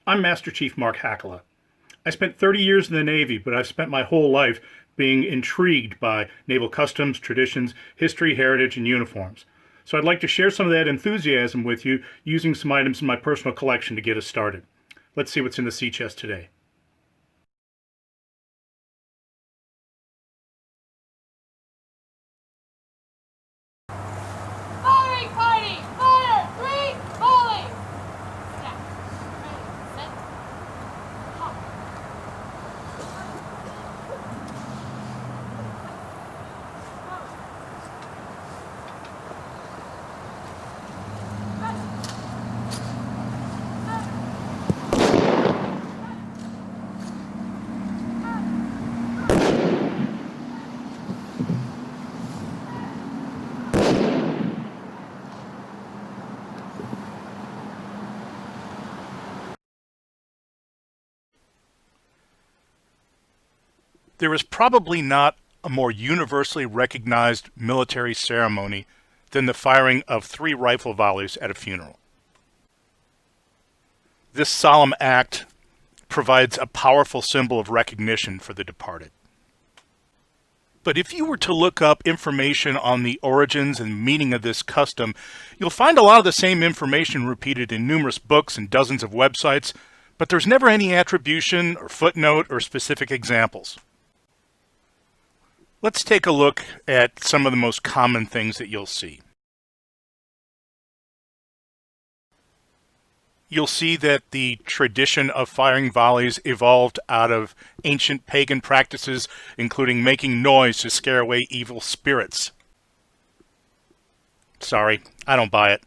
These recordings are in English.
I'm Master Chief Mark Hakala. I spent 30 years in the Navy, but I've spent my whole life being intrigued by naval customs, traditions, history, heritage, and uniforms. So I'd like to share some of that enthusiasm with you using some items in my personal collection to get us started. Let's see what's in the sea chest today. Firing party! Fire! 3, volley! Snap. Ready, set, hop. There is probably not a more universally recognized military ceremony than the firing of 3 rifle volleys at a funeral. This solemn act provides a powerful symbol of recognition for the departed. But if you were to look up information on the origins and meaning of this custom, you'll find a lot of the same information repeated in numerous books and dozens of websites, but there's never any attribution or footnote or specific examples. Let's take a look at some of the most common things that you'll see. You'll see that the tradition of firing volleys evolved out of ancient pagan practices, including making noise to scare away evil spirits. Sorry, I don't buy it.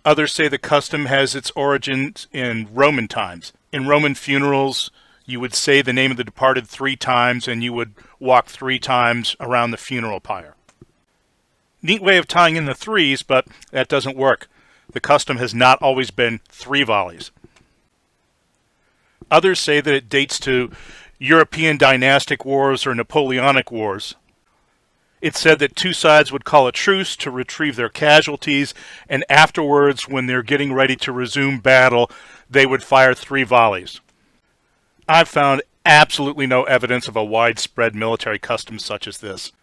Others say the custom has its origins in Roman times. In Roman funerals, you would say the name of the departed 3 times, and you would walk 3 times around the funeral pyre. Neat way of tying in the 3s, but that doesn't work. The custom has not always been 3 volleys. Others say that it dates to European dynastic wars or Napoleonic wars. It's said that 2 sides would call a truce to retrieve their casualties, and afterwards, when they're getting ready to resume battle, they would fire 3 volleys. I've found absolutely no evidence of a widespread military custom such as this.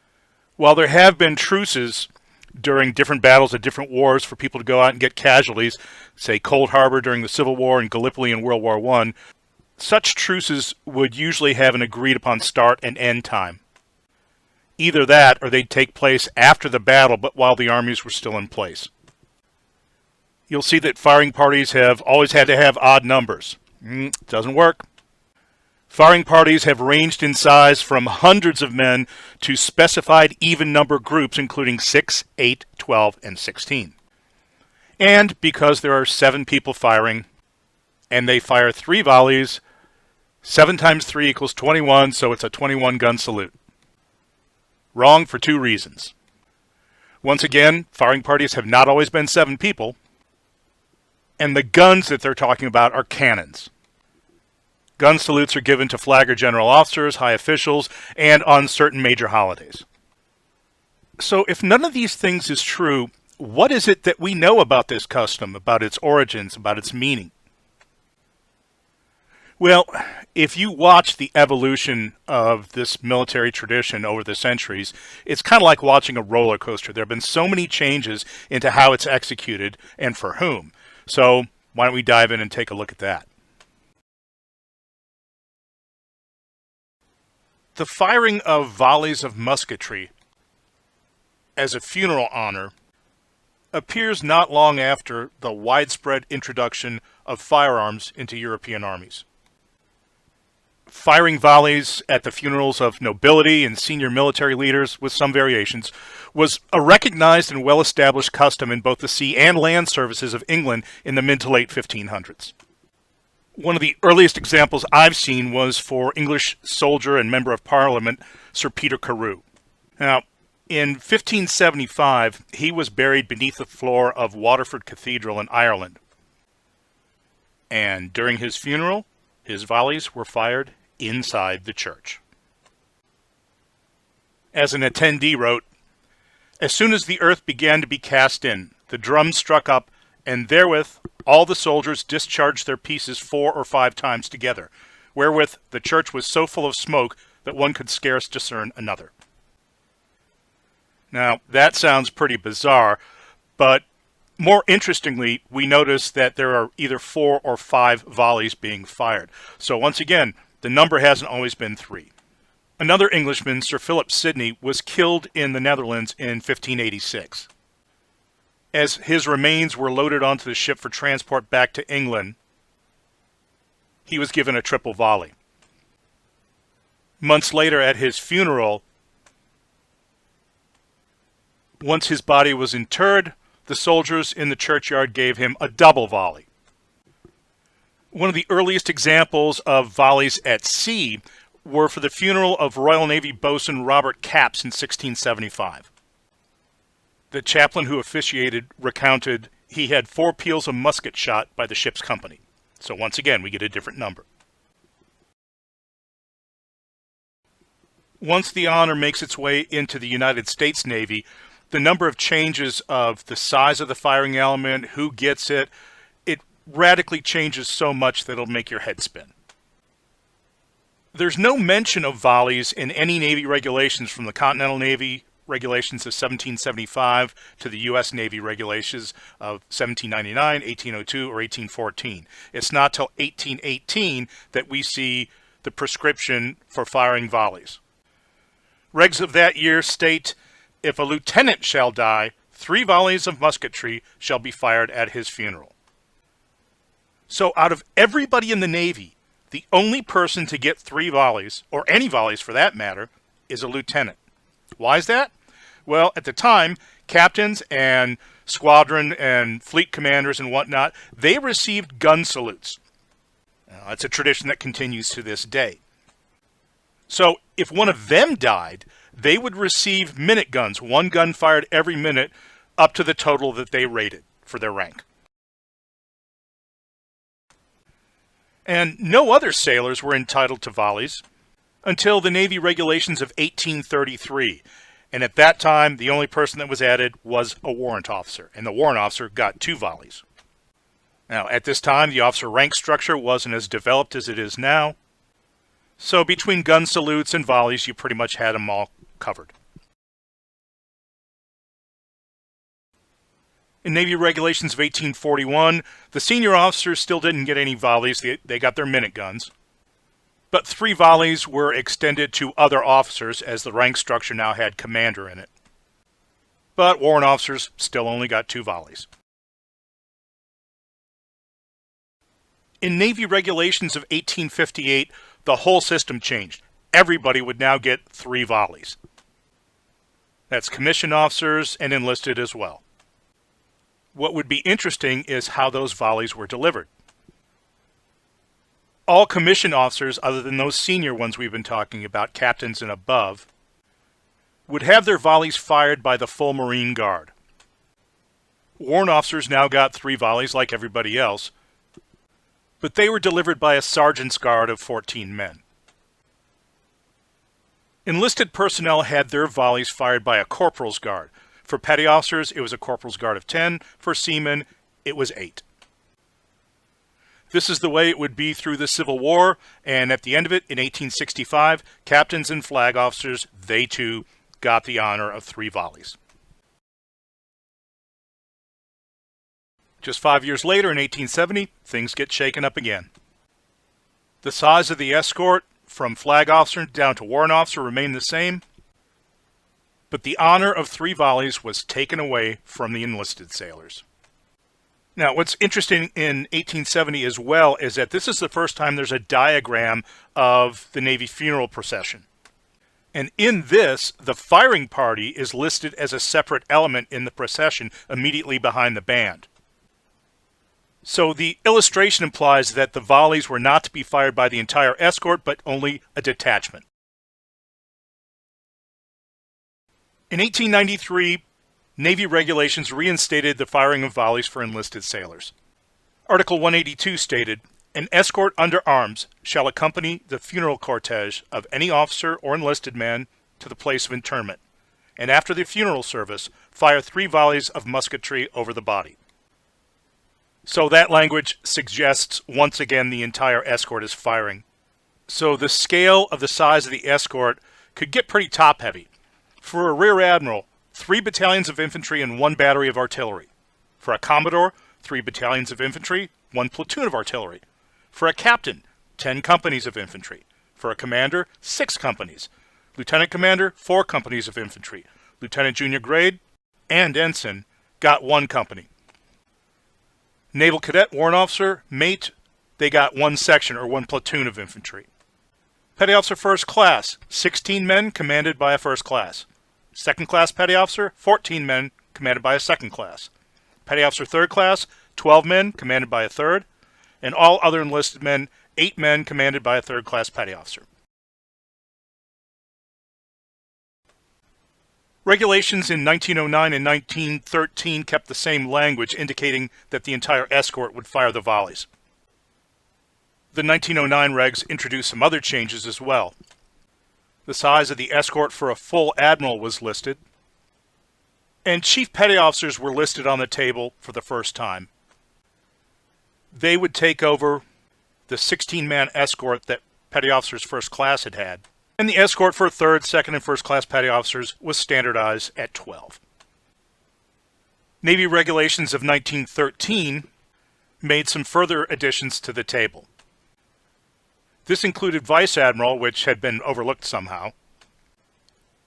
While there have been truces during different battles of different wars for people to go out and get casualties, say Cold Harbor during the Civil War and Gallipoli in World War I, such truces would usually have an agreed upon start and end time. Either that or they'd take place after the battle but while the armies were still in place. You'll see that firing parties have always had to have odd numbers. Doesn't work. Firing parties have ranged in size from hundreds of men to specified even number groups, including 6, 8, 12, and 16. And because there are 7 people firing, and they fire 3 volleys, 7 times 3 equals 21, so it's a 21-gun salute. Wrong for 2 reasons. Once again, firing parties have not always been 7 people, and the guns that they're talking about are cannons. Gun salutes are given to flag or general officers, high officials, and on certain major holidays. So if none of these things is true, what is it that we know about this custom, about its origins, about its meaning? Well, if you watch the evolution of this military tradition over the centuries, it's kind of like watching a roller coaster. There have been so many changes into how it's executed and for whom. So why don't we dive in and take a look at that? The firing of volleys of musketry as a funeral honor appears not long after the widespread introduction of firearms into European armies. Firing volleys at the funerals of nobility and senior military leaders, with some variations, was a recognized and well-established custom in both the sea and land services of England in the mid to late 1500s. One of the earliest examples I've seen was for English soldier and member of Parliament, Sir Peter Carew. Now, in 1575, he was buried beneath the floor of Waterford Cathedral in Ireland. And during his funeral, his volleys were fired inside the church. As an attendee wrote, "As soon as the earth began to be cast in, the drums struck up, and therewith all the soldiers discharged their pieces 4 or 5 times together, wherewith the church was so full of smoke that one could scarce discern another. Now, that sounds pretty bizarre, but more interestingly, we notice that there are either 4 or 5 volleys being fired. So once again, the number hasn't always been 3. Another Englishman, Sir Philip Sidney, was killed in the Netherlands in 1586. As his remains were loaded onto the ship for transport back to England, he was given a triple volley. Months later, at his funeral, once his body was interred, the soldiers in the churchyard gave him a double volley. One of the earliest examples of volleys at sea were for the funeral of Royal Navy boatswain Robert Capps in 1675. The chaplain who officiated recounted he had 4 peals of musket shot by the ship's company. So once again, we get a different number. Once the honor makes its way into the United States Navy, the number of changes of the size of the firing element, who gets it, it radically changes so much that it'll make your head spin. There's no mention of volleys in any Navy regulations from the Continental Navy regulations of 1775 to the U.S. Navy regulations of 1799, 1802, or 1814. It's not till 1818 that we see the prescription for firing volleys. Regs of that year state, if a lieutenant shall die, 3 volleys of musketry shall be fired at his funeral. So out of everybody in the Navy, the only person to get 3 volleys, or any volleys for that matter, is a lieutenant. Why is that? Well, at the time, captains and squadron and fleet commanders and whatnot, they received gun salutes. Now, that's a tradition that continues to this day. So if one of them died, they would receive minute guns, 1 gun fired every minute, up to the total that they rated for their rank. And no other sailors were entitled to volleys until the Navy regulations of 1833. And at that time, the only person that was added was a warrant officer, and the warrant officer got 2 volleys. Now, at this time, the officer rank structure wasn't as developed as it is now, so between gun salutes and volleys, you pretty much had them all covered. In Navy regulations of 1841, the senior officers still didn't get any volleys. They got their minute guns. But 3 volleys were extended to other officers as the rank structure now had commander in it. But warrant officers still only got 2 volleys. In Navy regulations of 1858, the whole system changed. Everybody would now get 3 volleys. That's commissioned officers and enlisted as well. What would be interesting is how those volleys were delivered. All commissioned officers, other than those senior ones we've been talking about, captains and above, would have their volleys fired by the full Marine Guard. Warrant officers now got 3 volleys like everybody else, but they were delivered by a sergeant's guard of 14 men. Enlisted personnel had their volleys fired by a corporal's guard. For petty officers, it was a corporal's guard of 10. For seamen, it was 8. This is the way it would be through the Civil War, and at the end of it, in 1865, captains and flag officers, they too got the honor of 3 volleys. Just 5 years later, in 1870, things get shaken up again. The size of the escort, from flag officer down to warrant officer, remained the same, but the honor of 3 volleys was taken away from the enlisted sailors. Now, what's interesting in 1870 as well is that this is the first time there's a diagram of the Navy funeral procession. And in this, the firing party is listed as a separate element in the procession immediately behind the band. So the illustration implies that the volleys were not to be fired by the entire escort, but only a detachment. In 1893, Navy regulations reinstated the firing of volleys for enlisted sailors. Article 182 stated, "An escort under arms shall accompany the funeral cortege of any officer or enlisted man to the place of interment, and after the funeral service, fire 3 volleys of musketry over the body." So that language suggests once again the entire escort is firing. So the scale of the size of the escort could get pretty top-heavy. For a rear admiral, 3 battalions of infantry and 1 battery of artillery. For a commodore, 3 battalions of infantry, 1 platoon of artillery. For a captain, 10 companies of infantry. For a commander, 6 companies. Lieutenant commander, 4 companies of infantry. Lieutenant junior grade and ensign got 1 company. Naval cadet, warrant officer, mate, they got 1 section or 1 platoon of infantry. Petty officer first class, 16 men commanded by a first class. Second class petty officer, 14 men commanded by a second class. Petty officer third class, 12 men commanded by a third. And all other enlisted men, 8 men commanded by a third class petty officer. Regulations in 1909 and 1913 kept the same language, indicating that the entire escort would fire the volleys. The 1909 regs introduced some other changes as well. The size of the escort for a full admiral was listed, and chief petty officers were listed on the table for the first time. They would take over the 16-man escort that petty officers first class had had, and the escort for third, second, and first class petty officers was standardized at 12. Navy regulations of 1913 made some further additions to the table. This included vice admiral, which had been overlooked somehow,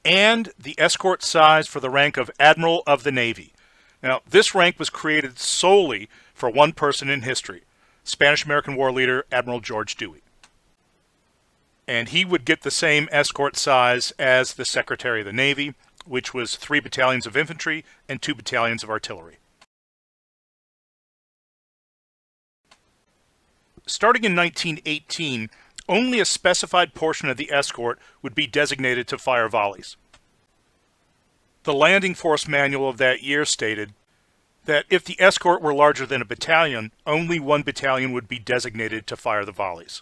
and the escort size for the rank of Admiral of the Navy. Now, this rank was created solely for one person in history, Spanish-American war leader Admiral George Dewey. And he would get the same escort size as the Secretary of the Navy, which was 3 battalions of infantry and 2 battalions of artillery. Starting in 1918, only a specified portion of the escort would be designated to fire volleys. The landing force manual of that year stated that if the escort were larger than a battalion, only 1 battalion would be designated to fire the volleys.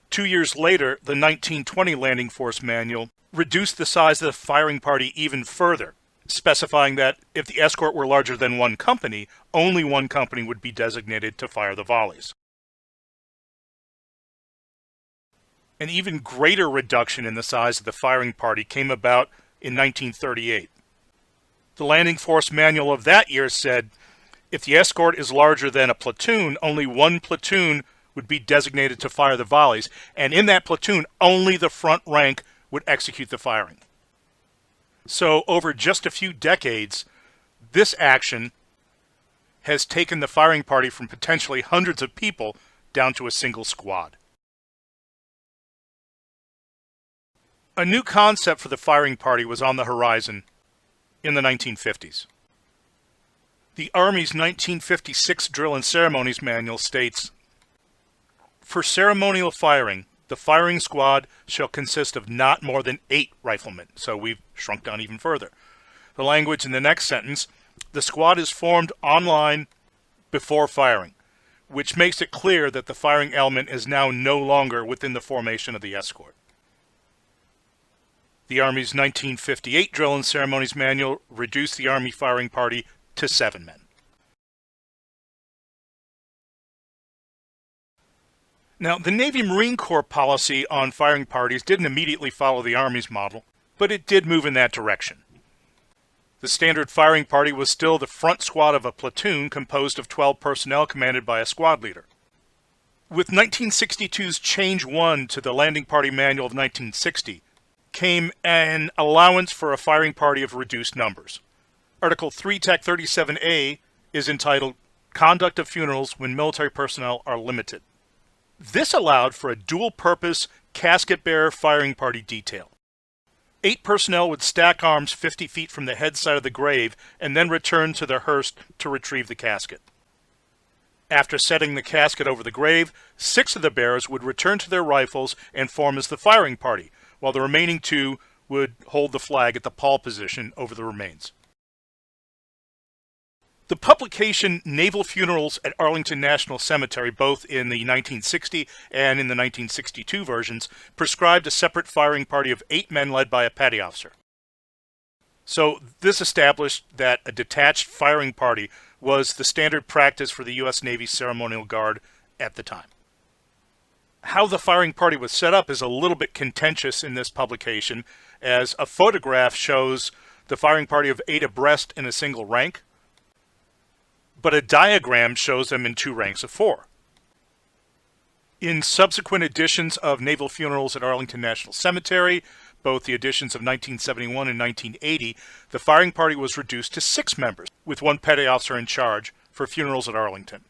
2 years later, the 1920 landing force manual reduced the size of the firing party even further, specifying that if the escort were larger than 1 company, only 1 company would be designated to fire the volleys. An even greater reduction in the size of the firing party came about in 1938. The landing force manual of that year said, if the escort is larger than a platoon, only 1 platoon would be designated to fire the volleys, and in that platoon, only the front rank would execute the firing. So over just a few decades, this action has taken the firing party from potentially hundreds of people down to a single squad. A new concept for the firing party was on the horizon in the 1950s. The Army's 1956 Drill and Ceremonies Manual states, for ceremonial firing, the firing squad shall consist of not more than 8 riflemen. So we've shrunk down even further. The language in the next sentence, the squad is formed on line before firing, which makes it clear that the firing element is now no longer within the formation of the escort. The Army's 1958 Drill and Ceremonies Manual reduced the Army firing party to 7 men. Now, the Navy Marine Corps policy on firing parties didn't immediately follow the Army's model, but it did move in that direction. The standard firing party was still the front squad of a platoon composed of 12 personnel commanded by a squad leader. With 1962's Change 1 to the Landing Party Manual of 1960 came an allowance for a firing party of reduced numbers. Article 3 Tech 37A is entitled Conduct of Funerals when Military Personnel are Limited. This allowed for a dual-purpose casket-bearer firing party detail. 8 personnel would stack arms 50 feet from the head side of the grave and then return to their hearse to retrieve the casket. After setting the casket over the grave, 6 of the bearers would return to their rifles and form as the firing party, while the remaining 2 would hold the flag at the pall position over the remains. The publication Naval Funerals at Arlington National Cemetery, both in the 1960 and in the 1962 versions, prescribed a separate firing party of 8 men led by a petty officer. So this established that a detached firing party was the standard practice for the U.S. Navy Ceremonial Guard at the time. How the firing party was set up is a little bit contentious in this publication, as a photograph shows the firing party of 8 abreast in a single rank, but a diagram shows them in 2 ranks of 4. In subsequent editions of Naval Funerals at Arlington National Cemetery, both the editions of 1971 and 1980, the firing party was reduced to 6 members, with 1 petty officer in charge for funerals at Arlington.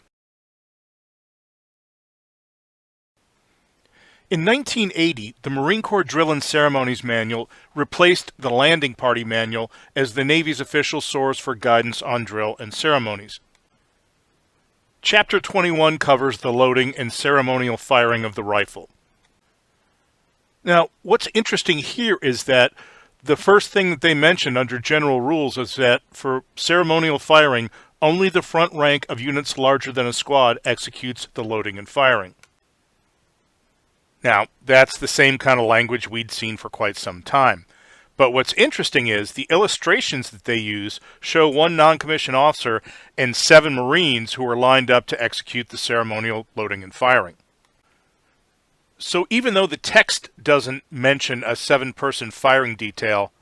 In 1980, the Marine Corps Drill and Ceremonies Manual replaced the Landing Party Manual as the Navy's official source for guidance on drill and ceremonies. Chapter 21 covers the loading and ceremonial firing of the rifle. Now, what's interesting here is that the first thing that they mention under general rules is that for ceremonial firing, only the front rank of units larger than a squad executes the loading and firing. Now, that's the same kind of language we'd seen for quite some time. But what's interesting is the illustrations that they use show 1 non-commissioned officer and 7 Marines who are lined up to execute the ceremonial loading and firing. So even though the text doesn't mention a 7-person firing detail,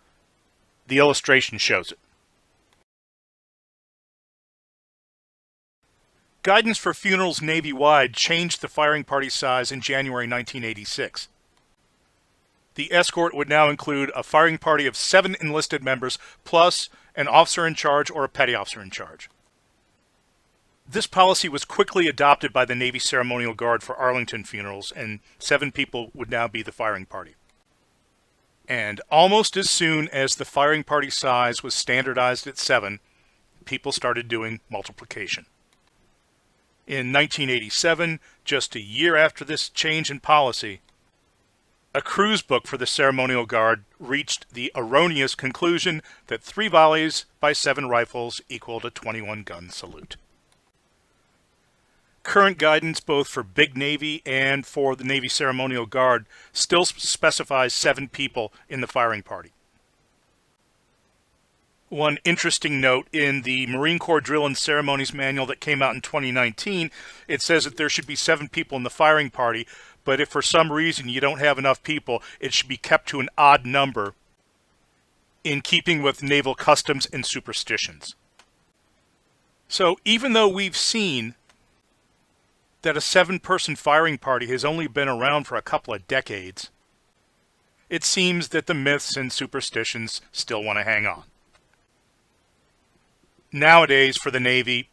the illustration shows it. Guidance for funerals Navy-wide changed the firing party size in January 1986. The escort would now include a firing party of 7 enlisted members plus an officer in charge or a petty officer in charge. This policy was quickly adopted by the Navy Ceremonial Guard for Arlington funerals, and 7 people would now be the firing party. And almost as soon as the firing party size was standardized at 7, people started doing multiplication. In 1987, just a year after this change in policy, a cruise book for the Ceremonial Guard reached the erroneous conclusion that 3 volleys by 7 rifles equaled a 21-gun salute. Current guidance both for Big Navy and for the Navy Ceremonial Guard still specifies 7 people in the firing party. One interesting note, in the Marine Corps Drill and Ceremonies Manual that came out in 2019, it says that there should be 7 people in the firing party, but if for some reason you don't have enough people, it should be kept to an odd number in keeping with naval customs and superstitions. So even though we've seen that a 7-person firing party has only been around for a couple of decades, it seems that the myths and superstitions still want to hang on. Nowadays, for the Navy,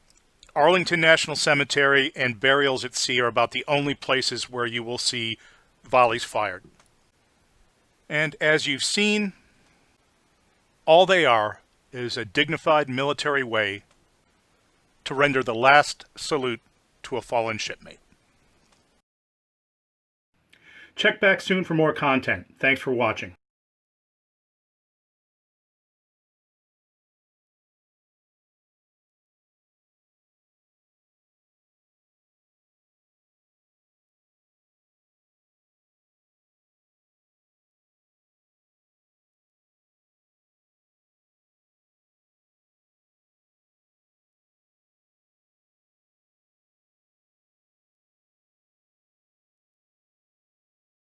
Arlington National Cemetery and burials at sea are about the only places where you will see volleys fired. And as you've seen, all they are is a dignified military way to render the last salute to a fallen shipmate. Check back soon for more content. Thanks for watching.